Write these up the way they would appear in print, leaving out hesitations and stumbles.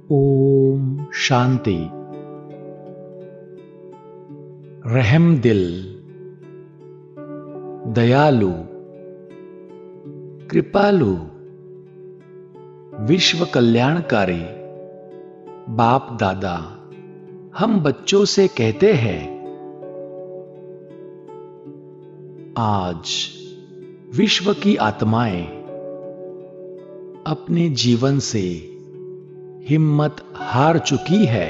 ओम शांति। रहमदिल, दयालु, कृपालु, विश्व कल्याणकारी बाप दादा हम बच्चों से कहते हैं, आज विश्व की आत्माएं अपने जीवन से हिम्मत हार चुकी है।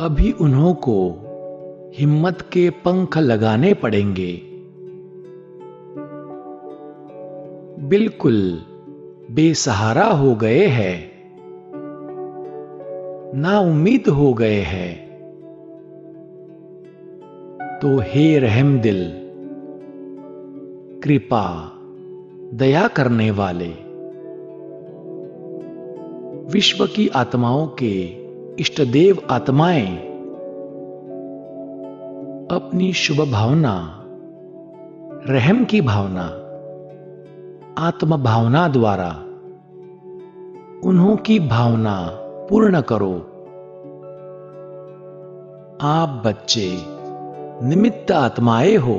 अभी उन्हों को हिम्मत के पंख लगाने पड़ेंगे। बिल्कुल बेसहारा हो गए हैं, ना उम्मीद हो गए हैं। तो हे रहमदिल, कृपा दया करने वाले, विश्व की आत्माओं के इष्टदेव आत्माएं अपनी शुभ भावना, रहम की भावना, आत्म भावना द्वारा उन्हों की भावना पूर्ण करो। आप बच्चे निमित्त आत्माएं हो,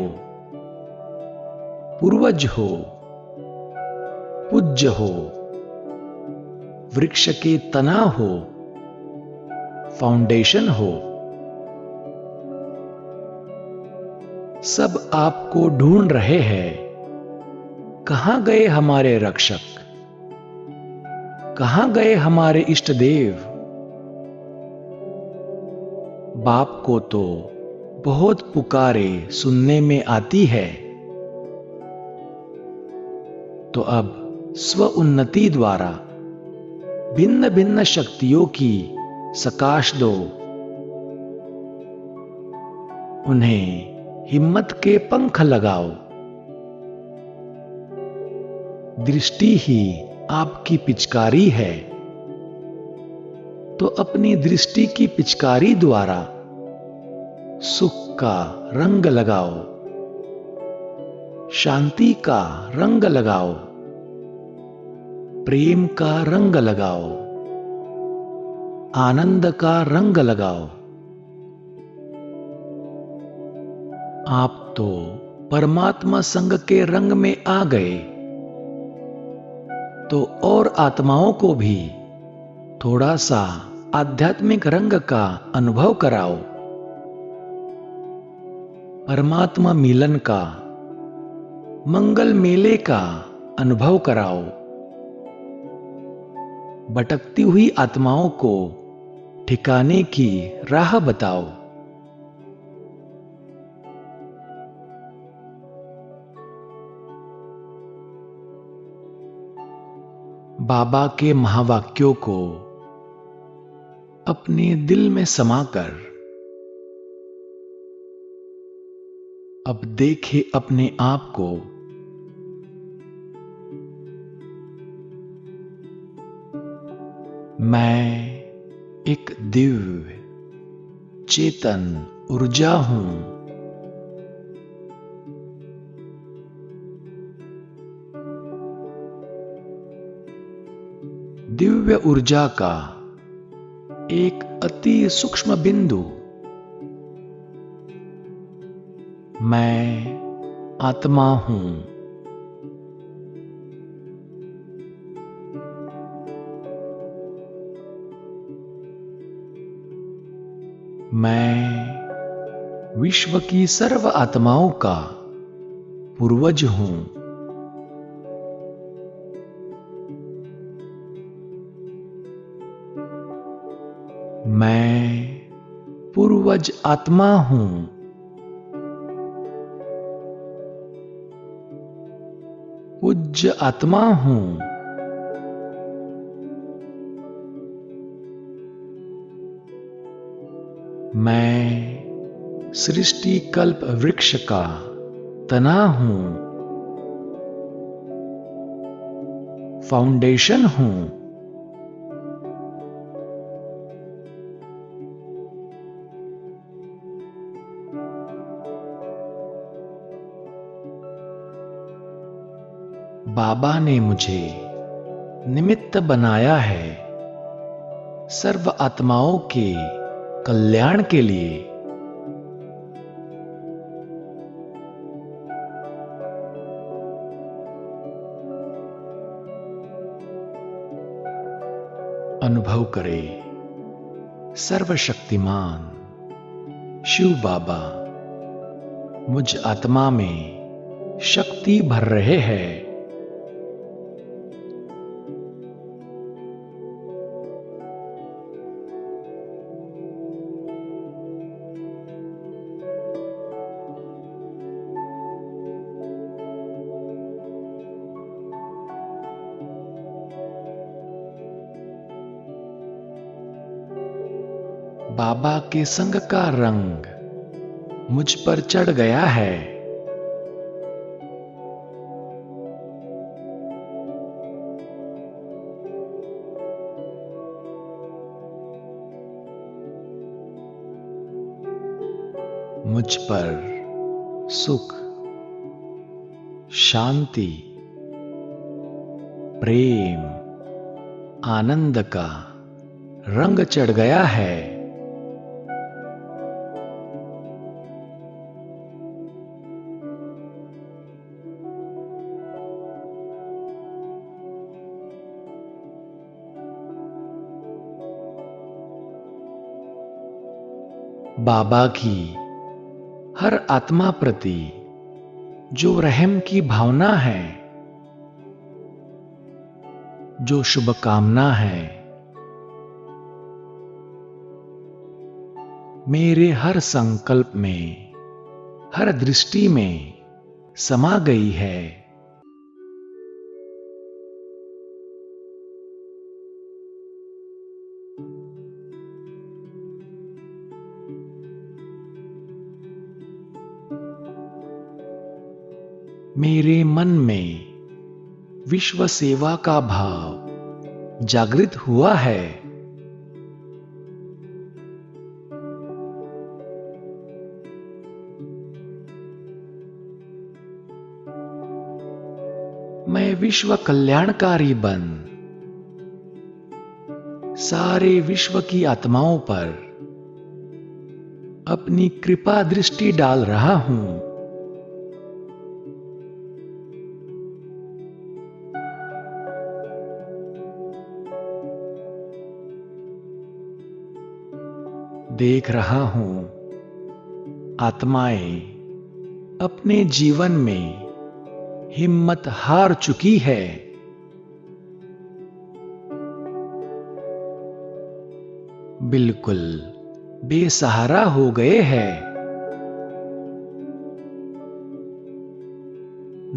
पूर्वज हो, पूज्य हो, वृक्ष के तना हो, फाउंडेशन हो। सब आपको ढूंढ रहे हैं। कहां गए हमारे रक्षक, कहां गए हमारे इष्ट देव। बाप को तो बहुत पुकारे सुनने में आती है। तो अब स्व उन्नति द्वारा भिन्न भिन्न शक्तियों की सकाश दो। उन्हें हिम्मत के पंख लगाओ। दृष्टि ही आपकी पिचकारी है, तो अपनी दृष्टि की पिचकारी द्वारा सुख का रंग लगाओ, शांति का रंग लगाओ, प्रेम का रंग लगाओ, आनंद का रंग लगाओ। आप तो परमात्मा संग के रंग में आ गए, तो और आत्माओं को भी थोड़ा सा आध्यात्मिक रंग का अनुभव कराओ। परमात्मा मिलन का, मंगल मेले का अनुभव कराओ। भटकती हुई आत्माओं को ठिकाने की राह बताओ। बाबा के महावाक्यों को अपने दिल में समाकर अब देखे अपने आप को। मैं एक दिव्य चेतन ऊर्जा हूं। दिव्य ऊर्जा का एक अति सूक्ष्म बिंदु। मैं आत्मा हूं। मैं विश्व की सर्व आत्माओं का पूर्वज हूं। मैं पूर्वज आत्मा हूं। पूज्य आत्मा हूं। मैं सृष्टि कल्प वृक्ष का तना हूं, फाउंडेशन हूं। बाबा ने मुझे निमित्त बनाया है सर्व आत्माओं के कल्याण के लिए। अनुभव करें सर्वशक्तिमान शिव बाबा मुझ आत्मा में शक्ति भर रहे हैं। बाबा के संग का रंग मुझ पर चढ़ गया है। मुझ पर सुख, शांति, प्रेम, आनंद का रंग चढ़ गया है। बाबा की हर आत्मा प्रति जो रहम की भावना है, जो शुभकामना है, मेरे हर संकल्प में, हर दृष्टि में समा गई है। मेरे मन में विश्व सेवा का भाव जागृत हुआ है। मैं विश्व कल्याणकारी बन सारे विश्व की आत्माओं पर अपनी कृपा दृष्टि डाल रहा हूं। देख रहा हूं आत्माएं अपने जीवन में हिम्मत हार चुकी है। बिल्कुल बेसहारा हो गए हैं,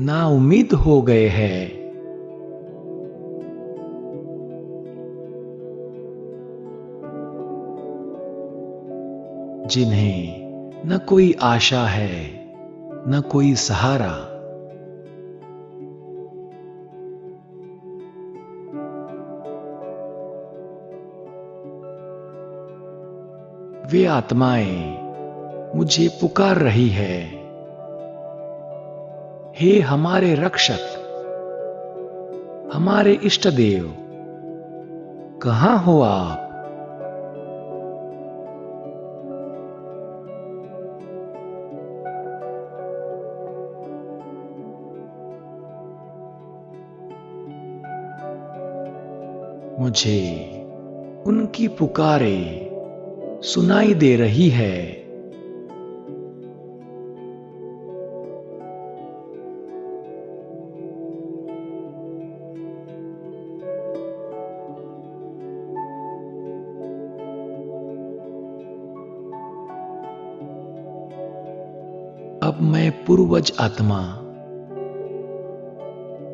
नाउम्मीद हो गए हैं। जिन्हें न कोई आशा है, न कोई सहारा। वे आत्माएं मुझे पुकार रही है, हे हमारे रक्षक, हमारे इष्ट देव, कहां हो आप? मुझे उनकी पुकारे सुनाई दे रही है। अब मैं पूर्वज आत्मा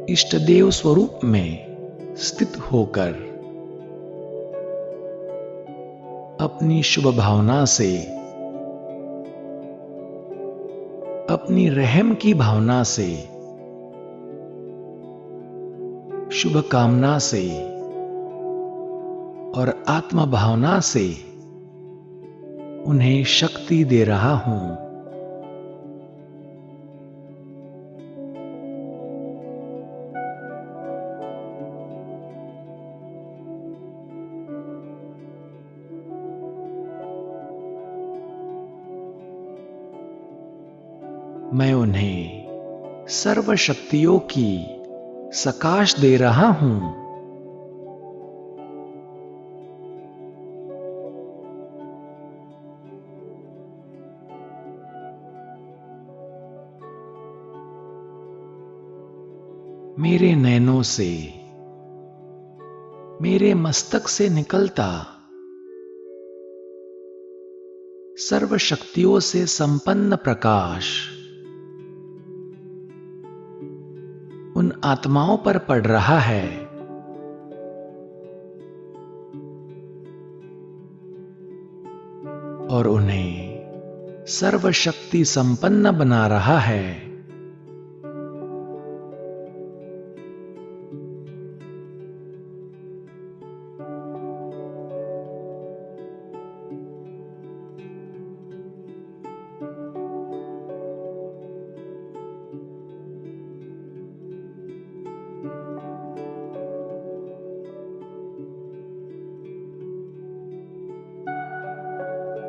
इष्ट देव स्वरूप में स्थित होकर अपनी शुभ भावना से, अपनी रहम की भावना से, शुभ कामना से और आत्मा भावना से उन्हें शक्ति दे रहा हूं। मैं उन्हें सर्व शक्तियों की सकाश दे रहा हूं। मेरे नैनों से, मेरे मस्तक से निकलता सर्व शक्तियों से संपन्न प्रकाश उन आत्माओं पर पड़ रहा है और उन्हें सर्वशक्ति संपन्न बना रहा है।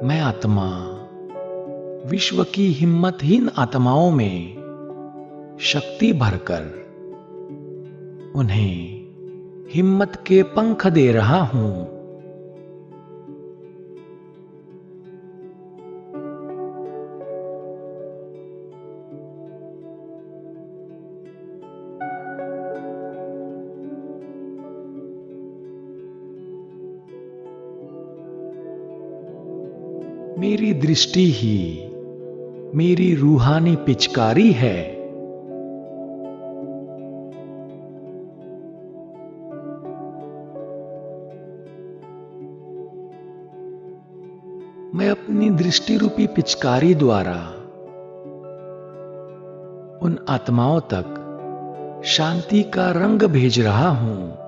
मैं आत्मा विश्व की हिम्मतहीन आत्माओं में शक्ति भरकर उन्हें हिम्मत के पंख दे रहा हूं। मेरी दृष्टि ही मेरी रूहानी पिचकारी है। मैं अपनी दृष्टि रूपी पिचकारी द्वारा उन आत्माओं तक शांति का रंग भेज रहा हूं।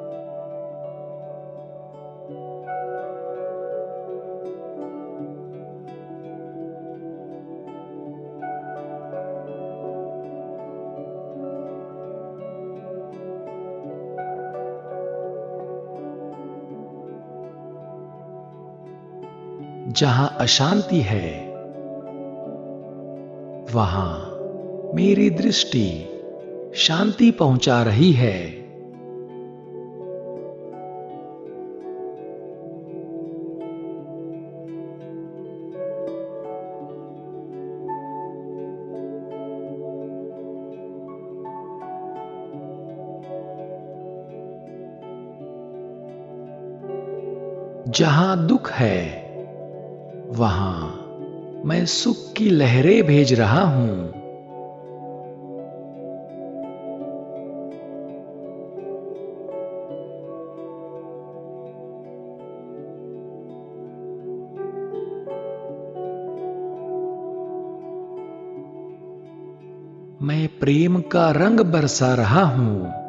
जहां अशांति है, वहां मेरी दृष्टि शांति पहुंचा रही है। जहां दुख है, वहां मैं सुख की लहरें भेज रहा हूं। मैं प्रेम का रंग बरसा रहा हूं।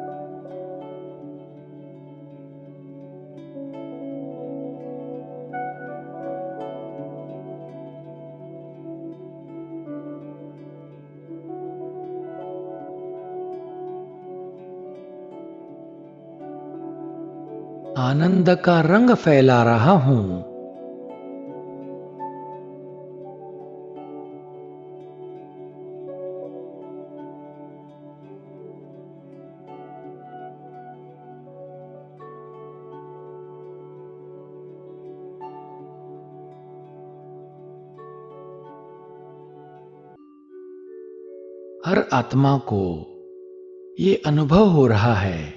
आनंद का रंग फैला रहा हूं। हर आत्मा को ये अनुभव हो रहा है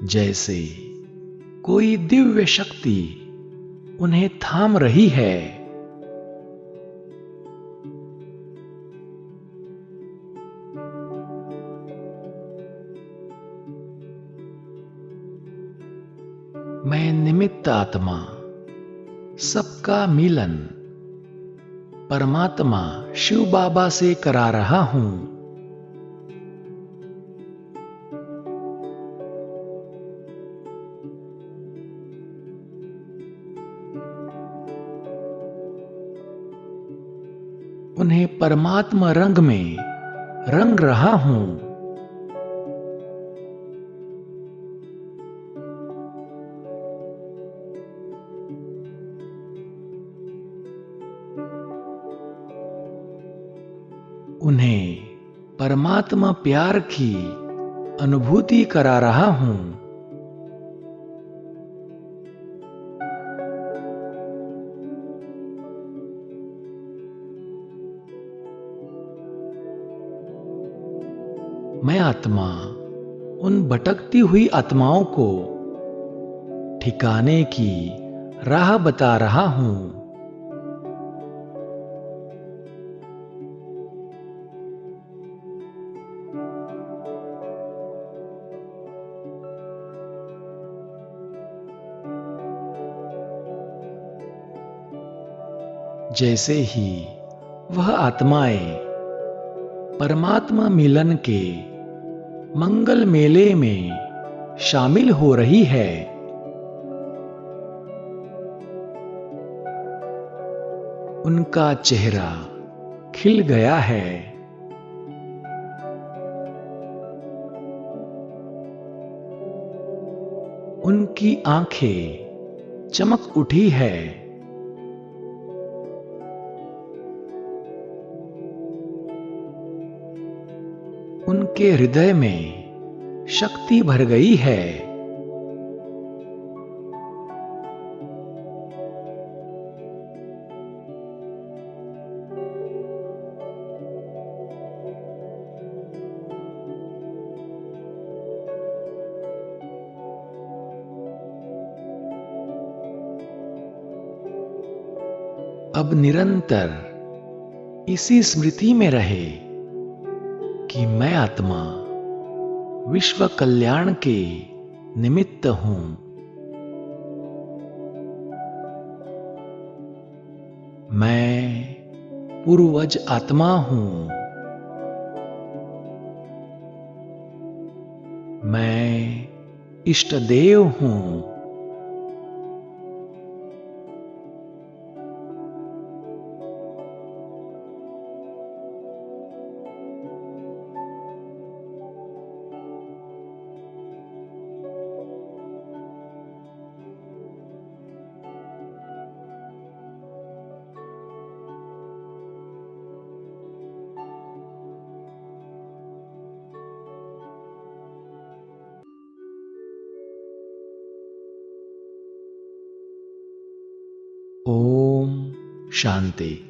जैसे कोई दिव्य शक्ति उन्हें थाम रही है। मैं निमित्त आत्मा, सबका मिलन परमात्मा शिव बाबा से करा रहा हूं। उन्हें परमात्मा रंग में रंग रहा हूं। उन्हें परमात्मा प्यार की अनुभूति करा रहा हूं। मैं आत्मा उन भटकती हुई आत्माओं को ठिकाने की राह बता रहा हूं। जैसे ही वह आत्माएं परमात्मा मिलन के मंगल मेले में शामिल हो रही है, उनका चेहरा खिल गया है। उनकी आंखें चमक उठी है। उनके हृदय में शक्ति भर गई है। अब निरंतर इसी स्मृति में रहे कि मैं आत्मा विश्व कल्याण के निमित्त हूं। मैं पूर्वज आत्मा हूं। मैं इष्ट देव हूं। ओम शांति।